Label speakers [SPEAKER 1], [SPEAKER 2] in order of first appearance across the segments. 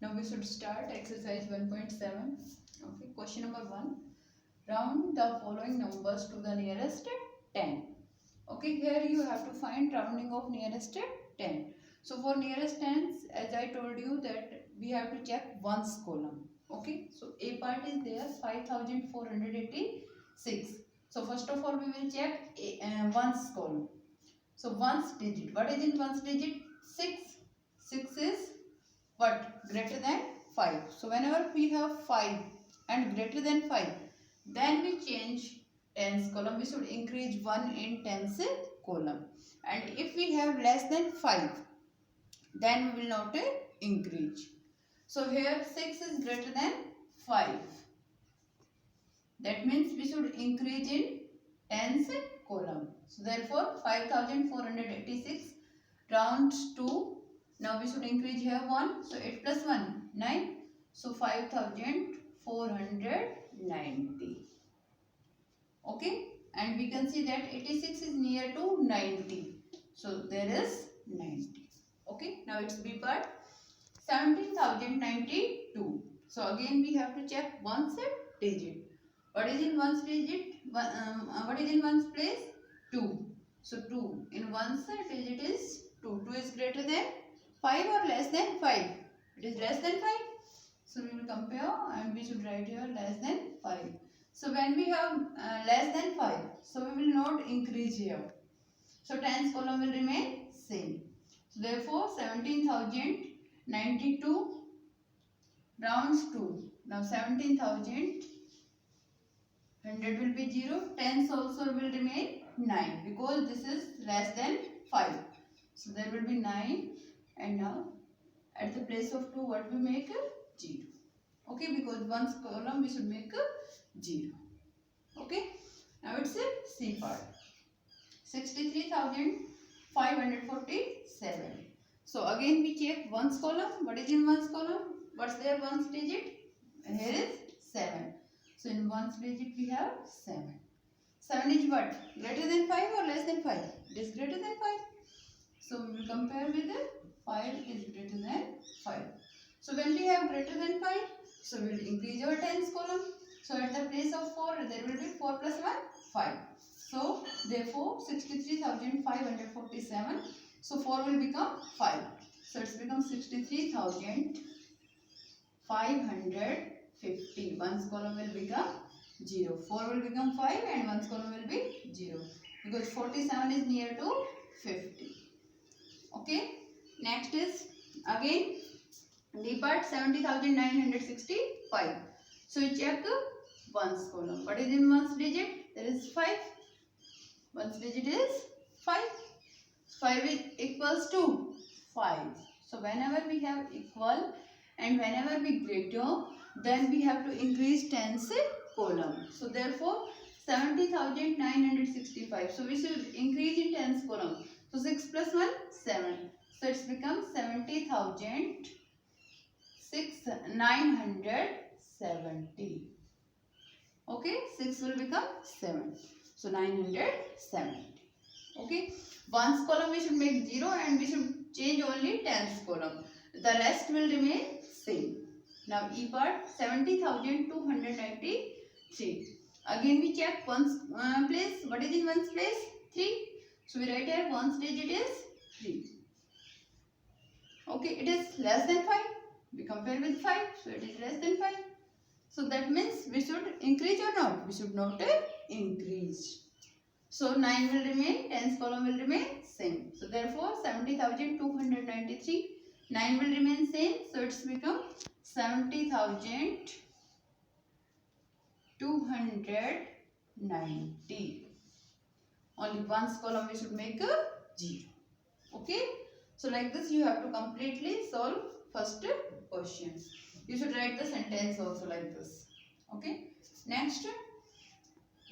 [SPEAKER 1] Now we should start exercise 1.7. Okay, question number 1. Round the following numbers to the nearest 10. Okay, here you have to find rounding of nearest 10. So for nearest tens, as I told you that we have to check ones column. Okay, so A part is there 5486. So first of all we will check ones column. So ones digit. What is in ones digit? 6. 6 is what? Greater than 5. So whenever we have 5 and greater than 5, then we change tens column. We should increase 1 in tens column. And if we have less than 5, then we will not increase. So here 6 is greater than 5. That means we should increase in tens column. So therefore 5486 rounds to, now we should increase here 1. So 8 plus 1, 9. So 5490. Okay. And we can see that 86 is near to 90. So there is 90. Okay. Now it's B part. 17,092. So again we have to check ones digit. What is in ones digit? What is in ones place? 2. So 2 in ones digit is 2. 2 is greater than 5 or less than 5? It is less than 5. So we will compare and we should write here less than 5. So when we have less than 5, so we will not increase here. So tens column will remain same. So therefore 17,092 rounds to, now 17,100 will be 0. Tens also will remain 9 because this is less than 5. So there will be 9. And now at the place of 2 what we make? 0. Okay, because ones column we should make 0. Okay, now it's a C part. 63,547. So again we check ones column. What is in ones column? What's there ones digit? Here is 7. So in ones digit we have 7. 7 is what? Greater than 5 or less than 5? It is greater than 5. So we will compare with the 5 is greater than 5. So when we have greater than 5, so we will increase our tens column. So at the place of 4, there will be 4 plus 1, 5. So therefore 63,547. So 4 will become 5. So it's become 63,550. Ones column will become 0. 4 will become 5 and ones column will be 0. Because 47 is near to 50. Okay. Next is again D part 70,965. So we check ones column. What is in ones digit? There is 5. Ones digit is 5. 5 is equals to 5. So whenever we have equal and whenever we greater, then we have to increase tens column. So therefore 70,965. So we should increase in tens column. So 6 plus 1, 7. So it's become 70,970. Okay, 6 will become 7. So 970. Okay, ones column we should make 0 and we should change only tens column. The rest will remain same. Now E part 70,293. Again we check ones place. What is in ones place? 3. So we write here ones digit is 3. Okay, it is less than 5. We compare with 5. So it is less than 5. So that means we should increase or not? We should not increase. So 9 will remain, tens column will remain same. So therefore 70,293. 9 will remain same. So it's become 70,290. Only ones column we should make a 0. Okay. So like this you have to completely solve first question. You should write the sentence also like this. Okay. Next,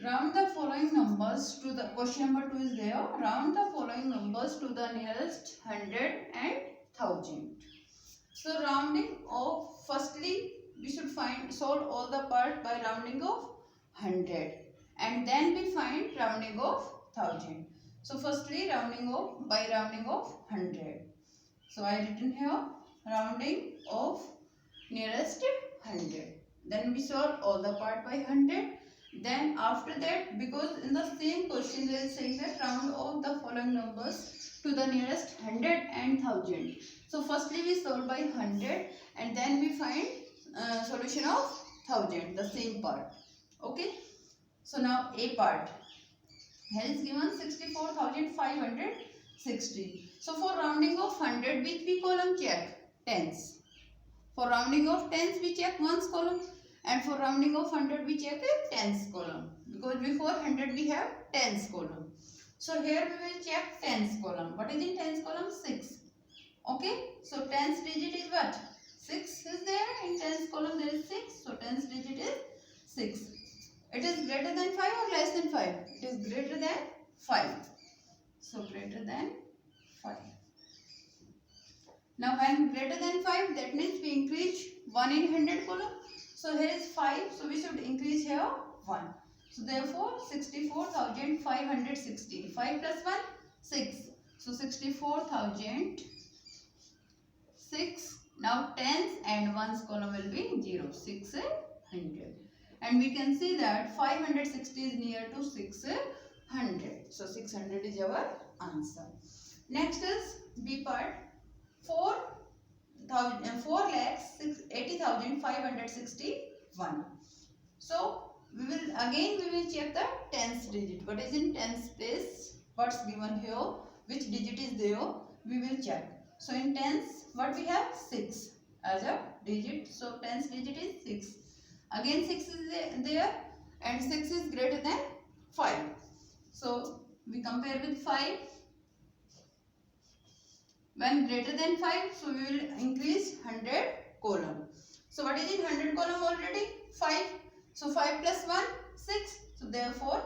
[SPEAKER 1] round the following numbers to the, question number 2 is there. Round the following numbers to the nearest 100 and 1000. So rounding of, firstly we should solve all the part by rounding of 100 and then we find rounding of 1000. So firstly rounding of, by rounding of 100. So I written here rounding of nearest 100. Then we solve all the part by 100. Then after that, because in the same question they are saying that round off the following numbers to the nearest 100 and 1000. So firstly we solve by 100 and then we find solution of 1000, the same part. Okay. So now A part. Here is given 64,560. So for rounding of 100, which we column check? Tens. For rounding of tens, we check ones column. And for rounding of 100, we check a tens column. Because before 100, we have tens column. So here we will check tens column. What is in tens column? 6. Okay. So tens digit is what? 6 is there. In tens column, there is 6. So tens digit is 6. It is greater than 5 or less than 5? It is greater than 5. So greater than 5. Now when greater than 5, that means we increase 1 in 100 column. So here is 5. So we should increase here 1. So therefore 64,560. 5 plus 1, 6. So 64,006. Now tens and ones column will be 0. 600. And we can see that 560 is near to 600. So 600 is our answer. Next is B part. 4,80,561. So we will check the tens digit. What is in tens place? What's given here? Which digit is there? We will check. So in tens, what we have? 6 as a digit. So tens digit is 6. Again 6 is there and 6 is greater than 5. So we compare with 5. When greater than 5, so we will increase 100 column. So what is in 100 column already? 5. So 5 plus 1, 6. So therefore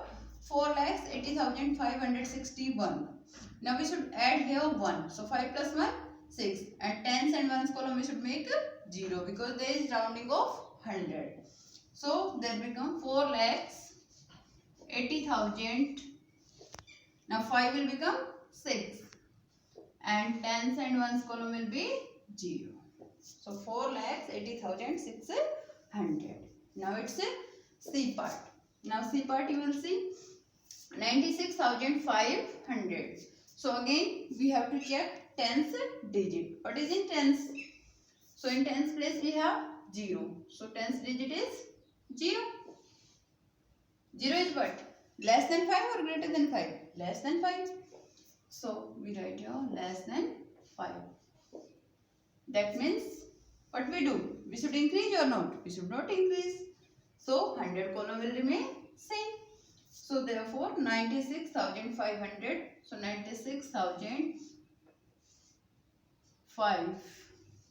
[SPEAKER 1] 4,80,561. Now we should add here 1. So 5 plus 1, 6. And tens and ones column we should make 0 because there is rounding of 100. So there become 4,80,000. Now 5 will become 6. And tens and ones column will be 0. So 4,80,600. Now it's a C part. Now C part you will see 96,500. So again we have to check tens digit. What is in tens? So in tens place we have 0. So tens digit is 0. 0 is what? Less than 5 or greater than 5? Less than 5. So we write here less than 5. That means what we do? We should increase or not? We should not increase. So 100 column will remain same. So therefore 96,500. So 96,500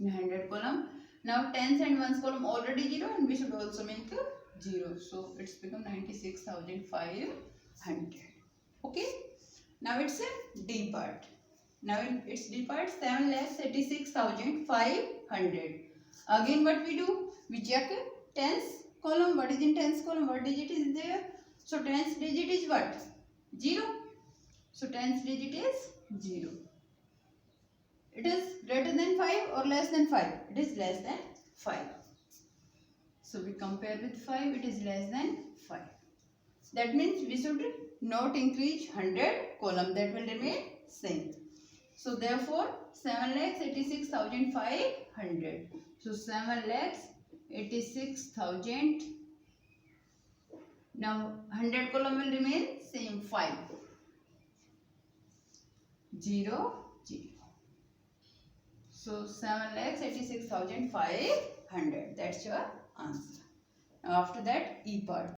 [SPEAKER 1] in 100 column. Now tens and ones column already 0 and we should also make 0. So it's become 96,500. Okay. Now it's a D part. Now in its D part 7,86,500. Again what we do? We check tens column. What is in tens column? What digit is there? So tens digit is what? 0. So tens digit is 0. It is greater than 5 or less than 5? It is less than 5. So we compare with 5. It is less than 5. That means we should not increase 100 column. That will remain same. So therefore 7,86,500. So 7,86,000. Now 100 column will remain same 5. 0, 0. So 7,86,500. That's your answer. Now after that E part.